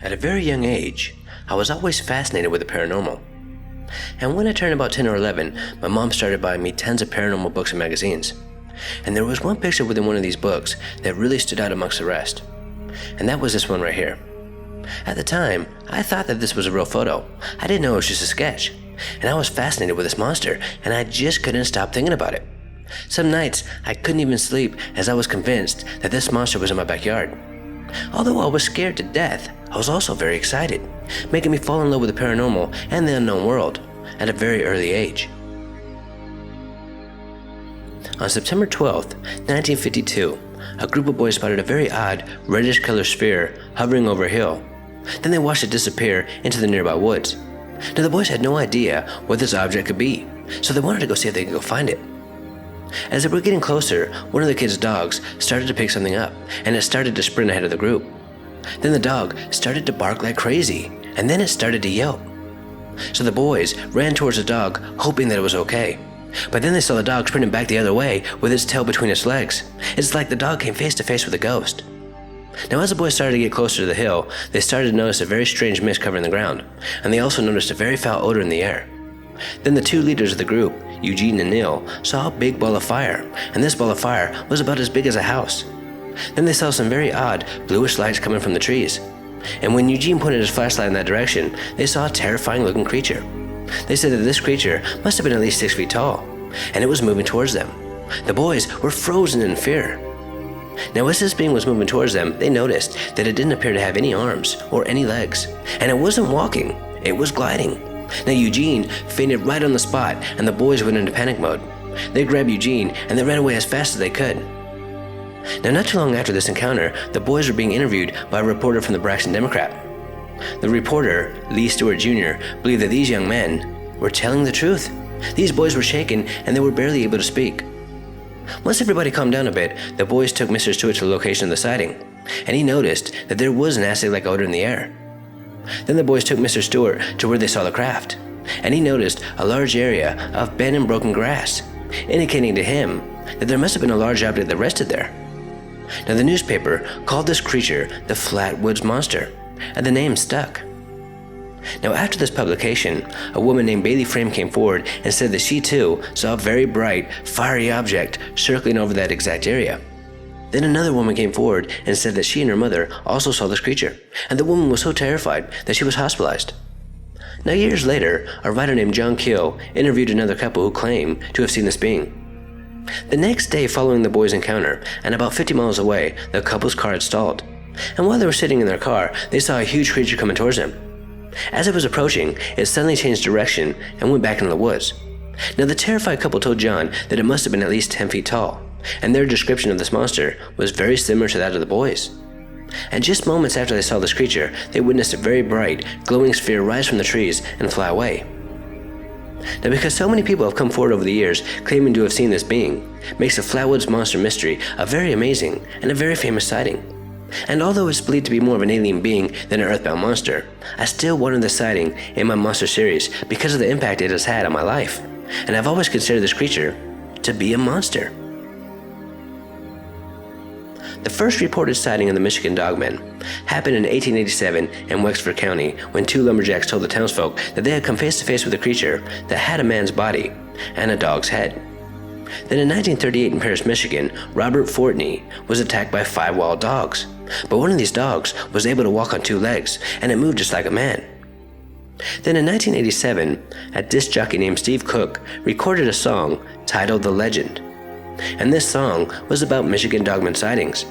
At a very young age, I was always fascinated with the paranormal. And when I turned about 10 or 11, my mom started buying me tons of paranormal books and magazines. And there was one picture within one of these books that really stood out amongst the rest. And that was this one right here. At the time, I thought that this was a real photo. I didn't know it was just a sketch. And I was fascinated with this monster, and I just couldn't stop thinking about it. Some nights, I couldn't even sleep as I was convinced that this monster was in my backyard. Although I was scared to death, I was also very excited, making me fall in love with the paranormal and the unknown world at a very early age. On September 12th, 1952, a group of boys spotted a very odd, reddish-colored sphere hovering over a hill. Then they watched it disappear into the nearby woods. Now the boys had no idea what this object could be, so they wanted to go see if they could go find it. As they were getting closer, one of the kids' dogs started to pick something up, and it started to sprint ahead of the group. Then the dog started to bark like crazy, and then it started to yelp. So the boys ran towards the dog, hoping that it was okay. But then they saw the dog sprinting back the other way with its tail between its legs. It's like the dog came face to face with a ghost. Now as the boys started to get closer to the hill, they started to notice a very strange mist covering the ground, and they also noticed a very foul odor in the air. Then the two leaders of the group, Eugene and Neil, saw a big ball of fire, and this ball of fire was about as big as a house. Then they saw some very odd, bluish lights coming from the trees. And when Eugene pointed his flashlight in that direction, they saw a terrifying looking creature. They said that this creature must have been at least 6 feet tall, and it was moving towards them. The boys were frozen in fear. Now as this being was moving towards them, they noticed that it didn't appear to have any arms or any legs, and it wasn't walking, it was gliding. Now Eugene fainted right on the spot, and the boys went into panic mode. They grabbed Eugene and they ran away as fast as they could. Now not too long after this encounter, the boys were being interviewed by a reporter from the Braxton Democrat. The reporter, Lee Stewart Jr., believed that these young men were telling the truth. These boys were shaken and they were barely able to speak. Once everybody calmed down a bit, the boys took Mr. Stewart to the location of the sighting, and he noticed that there was an acid-like odor in the air. Then the boys took Mr. Stewart to where they saw the craft, and he noticed a large area of bent and broken grass, indicating to him that there must have been a large object that rested there. Now the newspaper called this creature the Flatwoods Monster, and the name stuck. Now after this publication, a woman named Bailey Frame came forward and said that she too saw a very bright, fiery object circling over that exact area. Then another woman came forward and said that she and her mother also saw this creature, and the woman was so terrified that she was hospitalized. Now years later, a writer named John KEEL interviewed another couple who claimed to have seen this being. The next day following the boys' encounter, and about 50 miles away, the couple's car had stalled, and while they were sitting in their car, they saw a huge creature coming towards them. As it was approaching, it suddenly changed direction and went back into the woods. Now the terrified couple told John that it must have been at least 10 feet tall, and their description of this monster was very similar to that of the boys. And just moments after they saw this creature, they witnessed a very bright, glowing sphere rise from the trees and fly away. Now because so many people have come forward over the years claiming to have seen this being, makes the Flatwoods Monster mystery a very amazing and a very famous sighting. And although it's believed to be more of an alien being than an earthbound monster, I still wanted this sighting in my monster series because of the impact it has had on my life, and I've always considered this creature to be a monster. The first reported sighting of the Michigan Dogman happened in 1887 in Wexford County when two lumberjacks told the townsfolk that they had come face to face with a creature that had a man's body and a dog's head. Then in 1938 in Paris, Michigan, Robert Fortney was attacked by 5 wild dogs, but one of these dogs was able to walk on 2 legs and it moved just like a man. Then in 1987, a disc jockey named Steve Cook recorded a song titled The Legend, and this song was about Michigan Dogman sightings.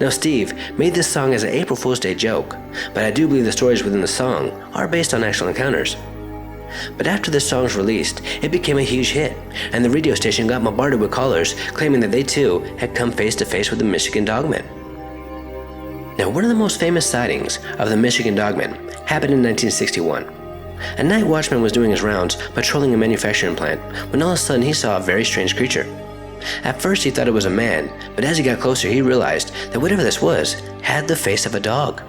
Now Steve made this song as an April Fool's Day joke, but I do believe the stories within the song are based on actual encounters. But after this song was released, it became a huge hit, and the radio station got bombarded with callers claiming that they too had come face to face with the Michigan Dogman. Now one of the most famous sightings of the Michigan Dogman happened in 1961. A night watchman was doing his rounds patrolling a manufacturing plant when all of a sudden he saw a very strange creature. At first he thought it was a man, but as he got closer he realized that whatever this was had the face of a dog.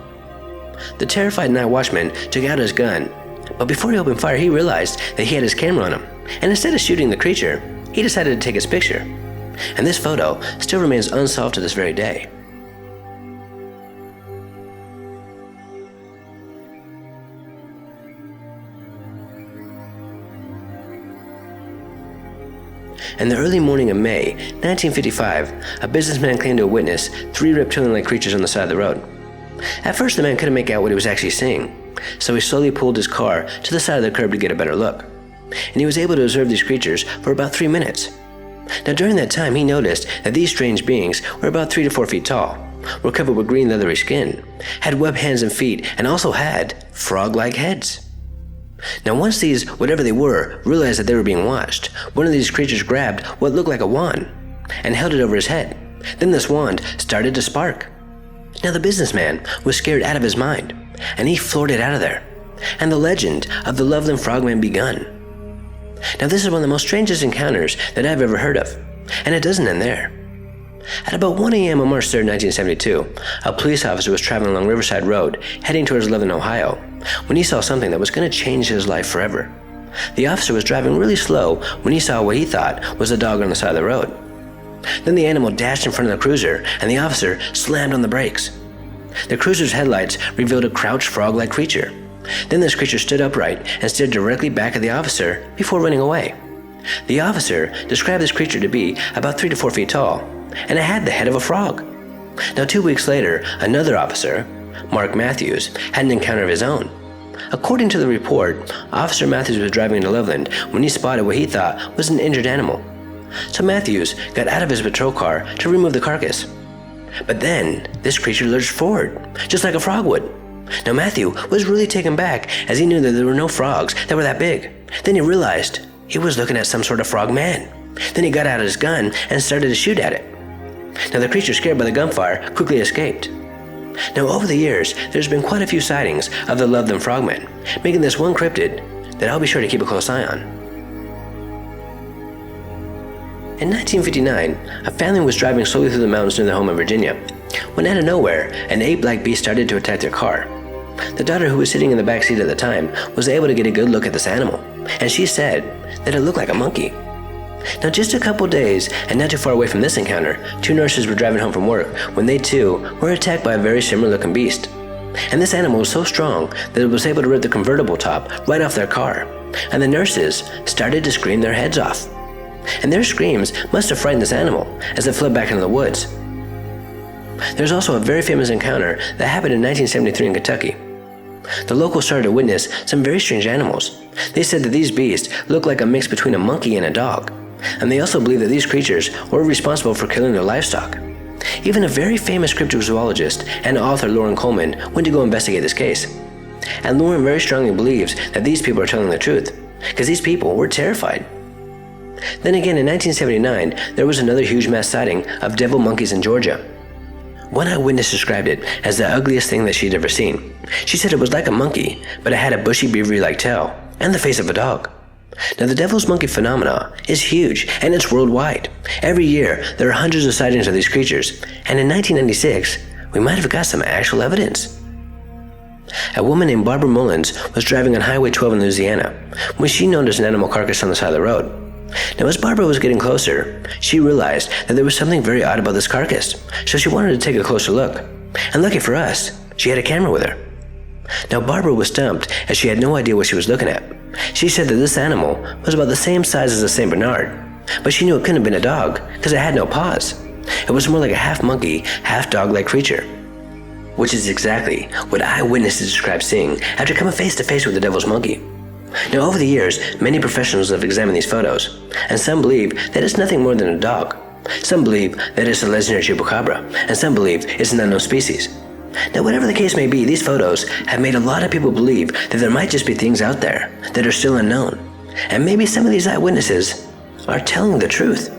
The terrified night watchman took out his gun, but before he opened fire he realized that he had his camera on him, and instead of shooting the creature, he decided to take its picture. And this photo still remains unsolved to this very day. In the early morning of May 1955, a businessman claimed to have witnessed 3 reptilian-like creatures on the side of the road. At first, the man couldn't make out what he was actually seeing, so he slowly pulled his car to the side of the curb to get a better look. And he was able to observe these creatures for about 3 minutes. Now, during that time, he noticed that these strange beings were about 3 to 4 feet tall, were covered with green leathery skin, had webbed hands and feet, and also had frog-like heads. Now, once these, whatever they were, realized that they were being watched, one of these creatures grabbed what looked like a wand and held it over his head. Then this wand started to spark. Now, the businessman was scared out of his mind, and he floored it out of there. And the legend of the Loveland Frogman begun. Now, this is one of the most strangest encounters that I've ever heard of, and it doesn't end there. At about 1 a.m. on March 3, 1972, a police officer was traveling along Riverside Road, heading towards Loveland, Ohio, when he saw something that was going to change his life forever. The officer was driving really slow when he saw what he thought was a dog on the side of the road. Then the animal dashed in front of the cruiser, and the officer slammed on the brakes. The cruiser's headlights revealed a crouched frog-like creature. Then this creature stood upright and stared directly back at the officer before running away. The officer described this creature to be about 3 to 4 feet tall, and it had the head of a frog. Now, 2 weeks later, another officer, Mark Matthews, had an encounter of his own. According to the report, Officer Matthews was driving into Loveland when he spotted what he thought was an injured animal. So Matthews got out of his patrol car to remove the carcass. But then, this creature lurched forward, just like a frog would. Now, Matthew was really taken back, as he knew that there were no frogs that were that big. Then he realized he was looking at some sort of frog man. Then he got out his gun and started to shoot at it. Now, the creature, scared by the gunfire, quickly escaped. Now, over the years, there's been quite a few sightings of the Loveland Frogman, making this one cryptid that I'll be sure to keep a close eye on. In 1959, a family was driving slowly through the mountains near their home in Virginia, when out of nowhere, an ape-like beast started to attack their car. The daughter, who was sitting in the back seat at the time, was able to get a good look at this animal, and she said that it looked like a monkey. Now, just a couple days, and not too far away from this encounter, 2 nurses were driving home from work when they too were attacked by a very similar-looking beast. And this animal was so strong that it was able to rip the convertible top right off their car, and the nurses started to scream their heads off. And their screams must have frightened this animal as it fled back into the woods. There's also a very famous encounter that happened in 1973 in Kentucky. The locals started to witness some very strange animals. They said that these beasts looked like a mix between a monkey and a dog, and they also believed that these creatures were responsible for killing their livestock. Even a very famous cryptozoologist and author, Lauren Coleman, went to go investigate this case. And Lauren very strongly believes that these people are telling the truth, because these people were terrified. Then again, in 1979, there was another huge mass sighting of devil monkeys in Georgia. One eyewitness described it as the ugliest thing that she'd ever seen. She said it was like a monkey, but it had a bushy beaver-like tail and the face of a dog. Now, the devil's monkey phenomena is huge, and it's worldwide. Every year, there are hundreds of sightings of these creatures, and in 1996, we might have got some actual evidence. A woman named Barbara Mullins was driving on Highway 12 in Louisiana when she noticed an animal carcass on the side of the road. Now, as Barbara was getting closer, she realized that there was something very odd about this carcass, so she wanted to take a closer look. And lucky for us, she had a camera with her. Now, Barbara was stumped as she had no idea what she was looking at. She said that this animal was about the same size as a St. Bernard, but she knew it couldn't have been a dog because it had no paws. It was more like a half monkey, half dog-like creature, which is exactly what eyewitnesses described seeing after coming face to face with the devil's monkey. Now, over the years, many professionals have examined these photos, and some believe that it's nothing more than a dog. Some believe that it's a legendary chupacabra, and some believe it's an unknown species. Now, whatever the case may be, these photos have made a lot of people believe that there might just be things out there that are still unknown. And maybe some of these eyewitnesses are telling the truth.